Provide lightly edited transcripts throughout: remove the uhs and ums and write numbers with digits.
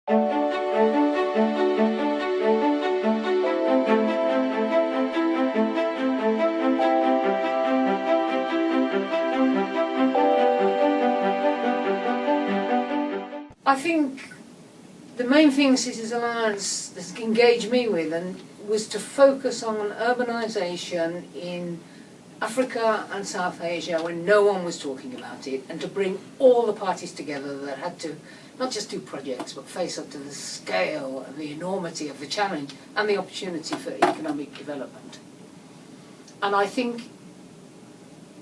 I think the main thing Cites Alliance has engaged me with was to focus on urbanisation in Africa and South Asia when no one was talking about it, and to bring all the parties together that had to not just do projects but face up to the scale and the enormity of the challenge and the opportunity for economic development. And I think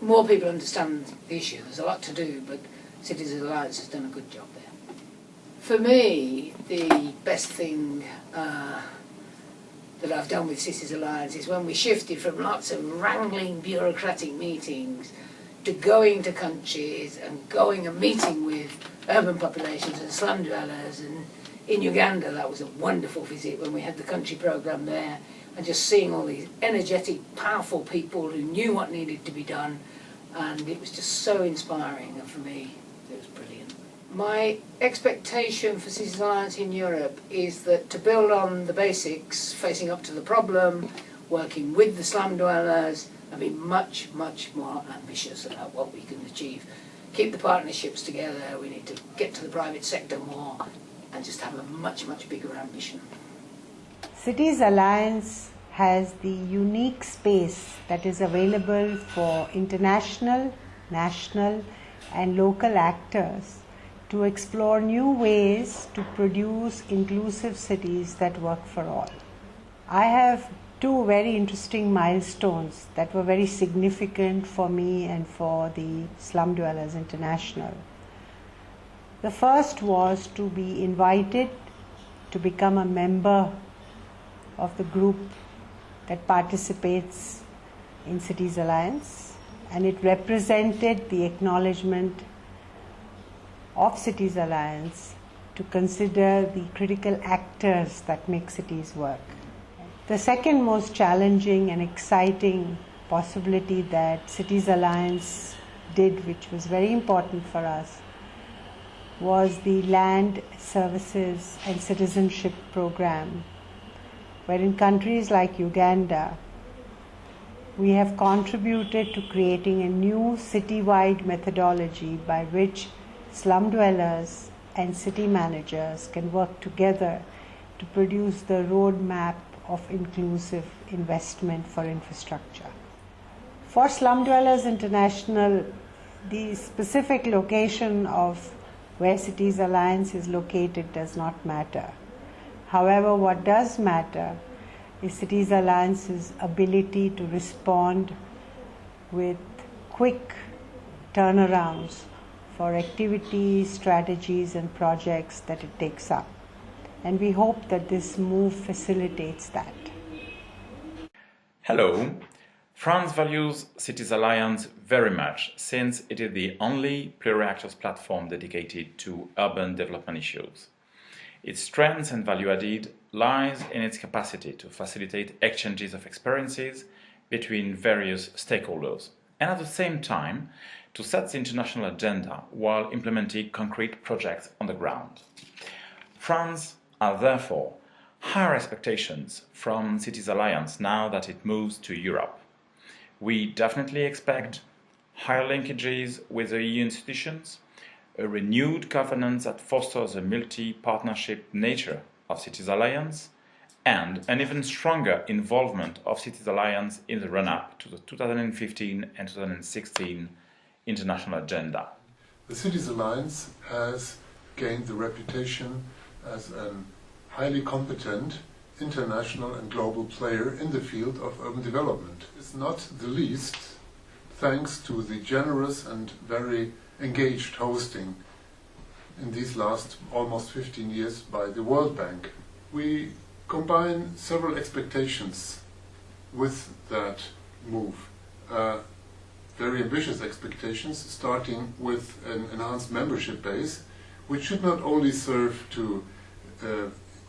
more people understand the issue. There's a lot to do, but Cites Alliance has done a good job there. For me, the best thing that I've done with Cites Alliance is when we shifted from lots of wrangling bureaucratic meetings to going to countries and going and meeting with urban populations and slum dwellers. And in Uganda, that was a wonderful visit when we had the country programme there, and just seeing all these energetic, powerful people who knew what needed to be done, and it was just so inspiring, and for me, it was brilliant. My expectation for Cites Alliance in Europe is that to build on the basics, facing up to the problem, working with the slum dwellers, and be much, much more ambitious about what we can achieve. Keep the partnerships together, we need to get to the private sector more, and just have a much, much bigger ambition. Cites Alliance has the unique space that is available for international, national, and local actors to explore new ways to produce inclusive cities that work for all. I have two very interesting milestones that were very significant for me and for the Slum Dwellers International. The first was to be invited to become a member of the group that participates in Cites Alliance, and it represented the acknowledgement of Cites Alliance to consider the critical actors that make cities work. The second most challenging and exciting possibility that Cites Alliance did, which was very important for us, was the Land, Services and Citizenship Program, where in countries like Uganda, we have contributed to creating a new citywide methodology by which slum dwellers and city managers can work together to produce the roadmap of inclusive investment for infrastructure. For Slum Dwellers International, the specific location of where Cites Alliance is located does not matter. However, what does matter is Cites Alliance's ability to respond with quick turnarounds for activities, strategies, and projects that it takes up. And we hope that this move facilitates that. Hello. France values Cites Alliance very much, since it is the only pluriactors platform dedicated to urban development issues. Its strength and value added lies in its capacity to facilitate exchanges of experiences between various stakeholders, and at the same time to set the international agenda while implementing concrete projects on the ground. France has therefore higher expectations from Cites Alliance now that it moves to Europe. We definitely expect higher linkages with the EU institutions, a renewed governance that fosters a multi-partnership nature of Cites Alliance, and an even stronger involvement of Cites Alliance in the run-up to the 2015 and 2016 international agenda. The Cites Alliance has gained the reputation as a highly competent international and global player in the field of urban development. It's not the least thanks to the generous and very engaged hosting in these last almost 15 years by the World Bank. We combine several expectations with that move. Very ambitious expectations, starting with an enhanced membership base, which should not only serve to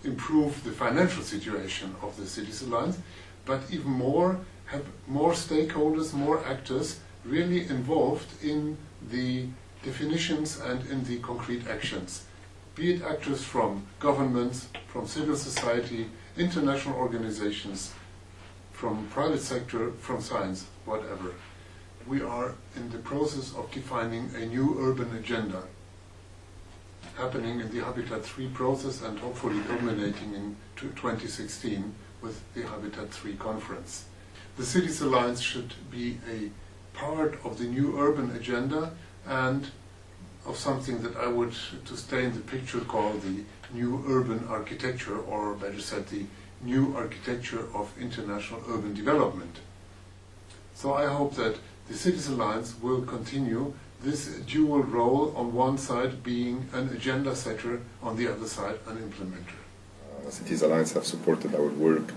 improve the financial situation of the Cites Alliance, but even more, have more stakeholders, more actors really involved in the definitions and in the concrete actions be it actors from governments, from civil society, international organizations, from private sector, from science, whatever. We are in the process of defining a new urban agenda, happening in the Habitat 3 process and hopefully culminating in 2016 with the Habitat 3 conference. The Cites Alliance should be a part of the new urban agenda and of something that I would, to stay in the picture, call the new urban architecture, or better said, the new architecture of international urban development. So I hope that the Cites Alliance will continue this dual role, on one side being an agenda setter, on the other side an implementer. Cites Alliance have supported our work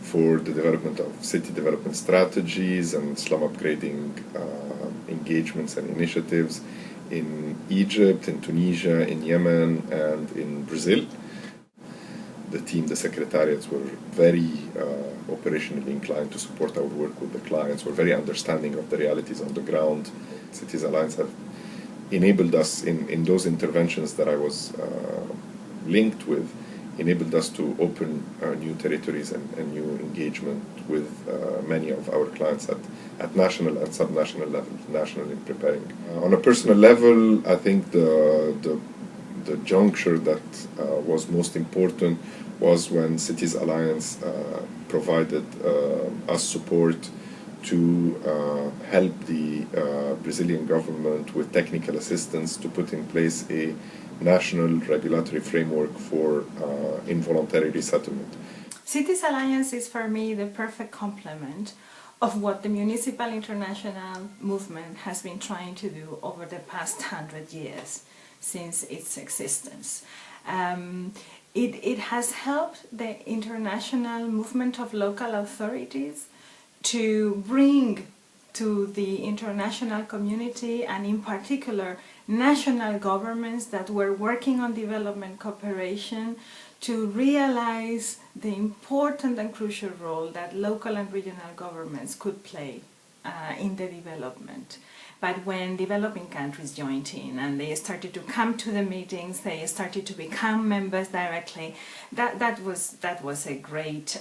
for the development of city development strategies and slum upgrading engagements and initiatives in Egypt, in Tunisia, in Yemen, and in Brazil. The team, the secretariats, were very operationally inclined to support our work with the clients, were very understanding of the realities on the ground. Cites Alliance have enabled us in those interventions that I was linked with, enabled us to open new territories and new engagement with many of our clients at national and subnational level, nationally preparing. On a personal level, I think the juncture that was most important was when Cites Alliance provided us support to help the Brazilian government with technical assistance to put in place a national regulatory framework for involuntary resettlement. Cites Alliance is for me the perfect complement of what the municipal international movement has been trying to do over the past 100 years since its existence. It has helped the international movement of local authorities to bring to the international community, and in particular national governments that were working on development cooperation, to realize the important and crucial role that local and regional governments could play in the development. But when developing countries joined in and they started to come to the meetings, they started to become members directly, that was a great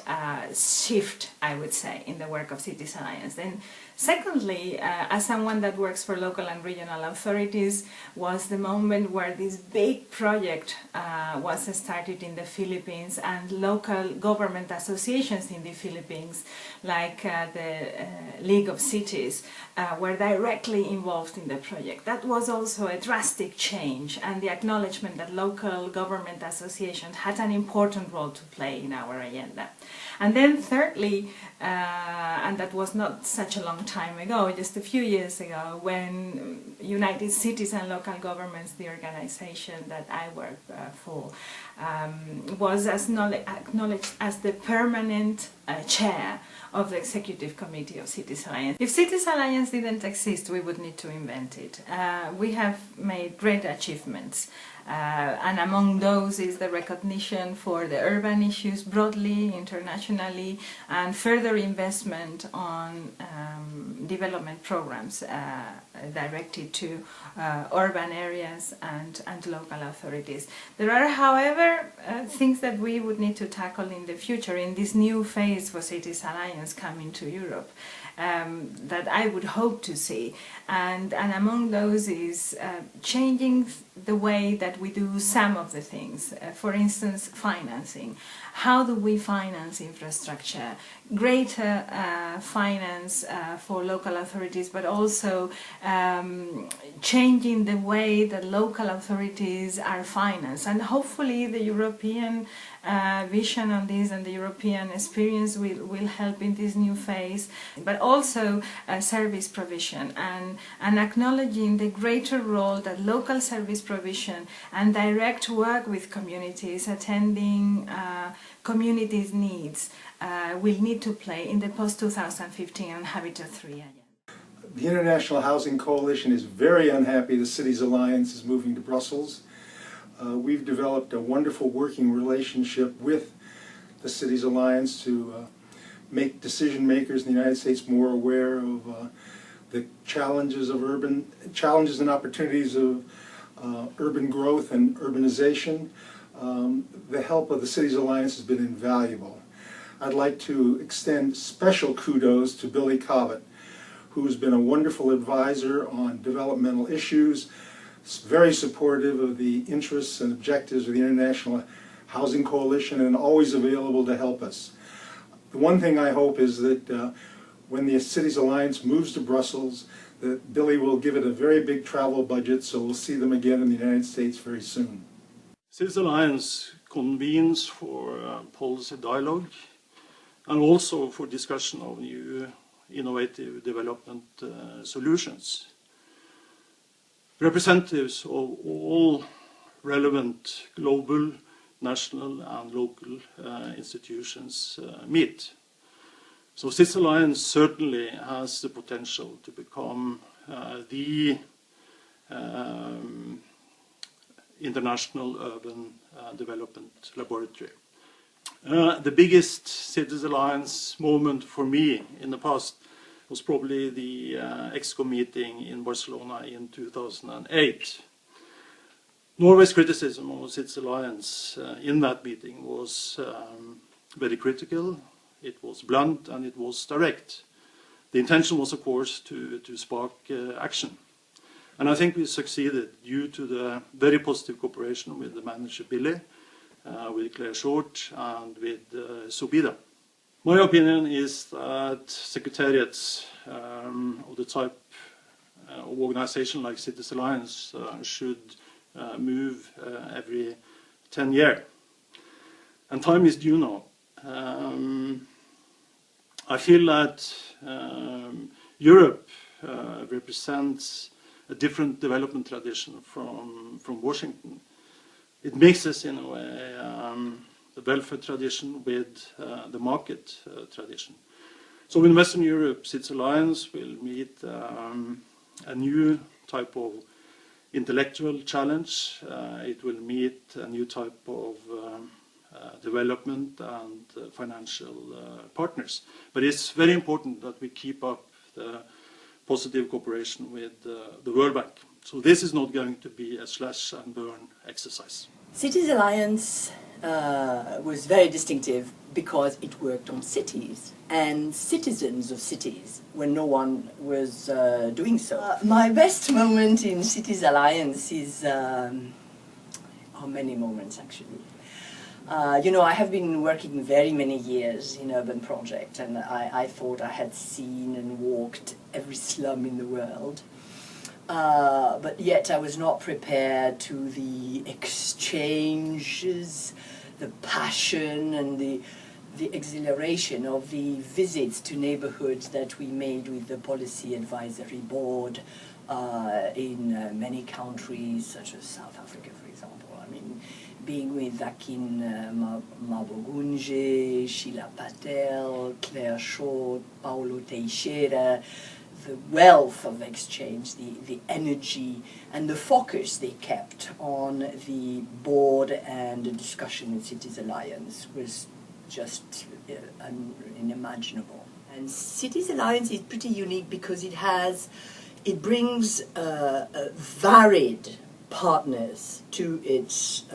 shift, I would say, in the work of Cites Alliance. And secondly, as someone that works for local and regional authorities, was the moment where this big project was started in the Philippines, and local government associations in the Philippines, like the League of Cities, were directly involved in the project. That was also a drastic change, and the acknowledgement that local government associations had an important role to play in our agenda. And then thirdly, and that was not such a long time ago, just a few years ago, when United Cities and Local Governments, the organization that I work for, was acknowledged as the permanent chair of the Executive Committee of Cites Alliance. If Cites Alliance didn't exist, we would need to invent it. We have made great achievements. And among those is the recognition for the urban issues broadly, internationally, and further investment on development programs directed to urban areas and local authorities. There are, however, things that we would need to tackle in the future in this new phase for Cites Alliance coming to Europe. That I would hope to see, and among those is changing the way that we do some of the things. For instance, financing. How do we finance infrastructure? Greater finance for local authorities, but also changing the way that local authorities are financed. And hopefully the European vision on this and the European experience will help in this new phase. But also service provision and acknowledging the greater role that local service provision and direct work with communities, attending communities' needs, will need to play in the post-2015 and Habitat 3 agenda. The International Housing Coalition is very unhappy the Cites Alliance is moving to Brussels. We've developed a wonderful working relationship with the Cites Alliance to make decision makers in the United States more aware of the challenges and opportunities of urban growth and urbanization, the help of the Cities Alliance has been invaluable. I'd like to extend special kudos to Billy Cobbett, who's been a wonderful advisor on developmental issues, very supportive of the interests and objectives of the International Housing Coalition, and always available to help us. The one thing I hope is that when the Cities Alliance moves to Brussels, that Billy will give it a very big travel budget, so we'll see them again in the United States very soon. Cities Alliance convenes for policy dialogue and also for discussion of new innovative development solutions. Representatives of all relevant global, national and local institutions meet. So Cities Alliance certainly has the potential to become the international urban development laboratory. The biggest Cities Alliance moment for me in the past was probably the EXCO meeting in Barcelona in 2008. Norway's criticism of Cities Alliance in that meeting was very critical, it was blunt and it was direct. The intention was, of course, to spark action. And I think we succeeded due to the very positive cooperation with the manager Billy, with Claire Short and with Subida. My opinion is that secretariats of the type of organization like Cities Alliance should move every 10 years. And time is due now. I feel that Europe represents a different development tradition from Washington. It mixes, in a way, the welfare tradition with the market tradition. So in Western Europe, Cities Alliance will meet a new type of intellectual challenge. It will meet a new type of development and financial partners. But it's very important that we keep up the positive cooperation with the World Bank. So this is not going to be a slash and burn exercise. Cities Alliance was very distinctive because it worked on cities and citizens of cities when no one was doing so. My best moment in Cities Alliance is, many moments actually. I have been working very many years in urban projects, and I thought I had seen and walked every slum in the world. But yet I was not prepared to the exchanges, the passion and the exhilaration of the visits to neighborhoods that we made with the Policy Advisory Board in many countries, such as South Africa, for example. I mean, being with Akin Mabogunje, Sheila Patel, Claire Short, Paulo Teixeira, the wealth of exchange, the energy and the focus they kept on the board and the discussion in Cities Alliance was just unimaginable. And Cities Alliance is pretty unique because it brings varied partners to its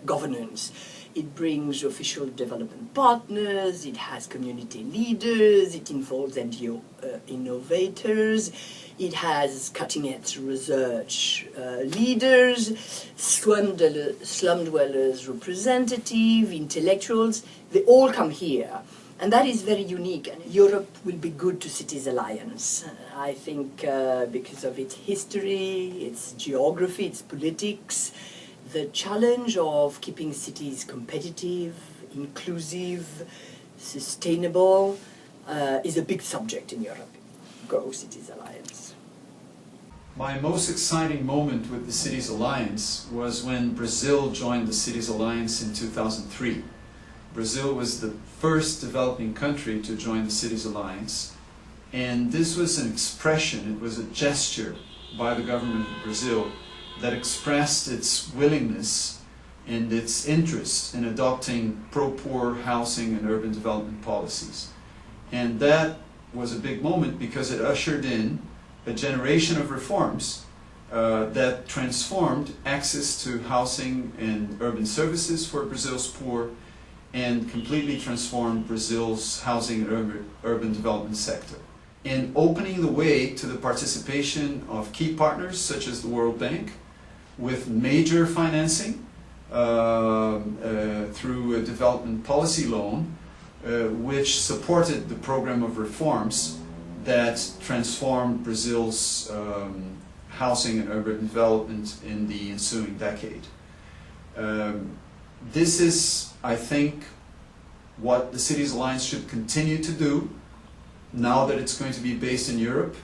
governance. It brings official development partners, it has community leaders, it involves NGO innovators, it has cutting-edge research leaders, slum dwellers representative, intellectuals, they all come here. And that is very unique, and Europe will be good to Cities Alliance. I think because of its history, its geography, its politics, the challenge of keeping cities competitive, inclusive, sustainable is a big subject in Europe. Go Cities Alliance. My most exciting moment with the Cities Alliance was when Brazil joined the Cities Alliance in 2003. Brazil was the first developing country to join the Cities Alliance, and this was an expression, it was a gesture by the government of Brazil that expressed its willingness and its interest in adopting pro-poor housing and urban development policies. And that was a big moment because it ushered in a generation of reforms that transformed access to housing and urban services for Brazil's poor and completely transformed Brazil's housing and urban development sector, and opening the way to the participation of key partners such as the World Bank with major financing through a development policy loan which supported the program of reforms that transformed Brazil's housing and urban development in the ensuing decade. This is, I think, what the Cites Alliance should continue to do now that it's going to be based in Europe,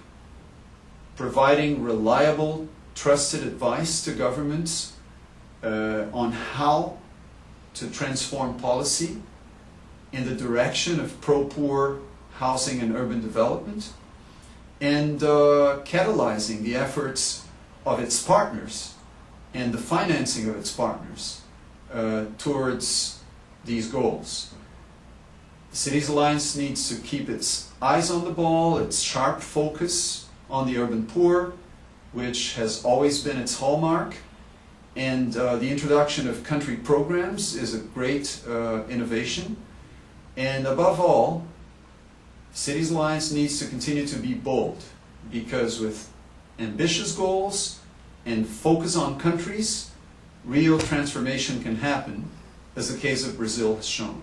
providing reliable, trusted advice to governments on how to transform policy in the direction of pro-poor housing and urban development, and catalyzing the efforts of its partners and the financing of its partners towards these goals. The Cites Alliance needs to keep its eyes on the ball, its sharp focus on the urban poor, which has always been its hallmark, and the introduction of country programs is a great innovation. And above all, Cites Alliance needs to continue to be bold, because with ambitious goals and focus on countries, real transformation can happen, as the case of Brazil has shown.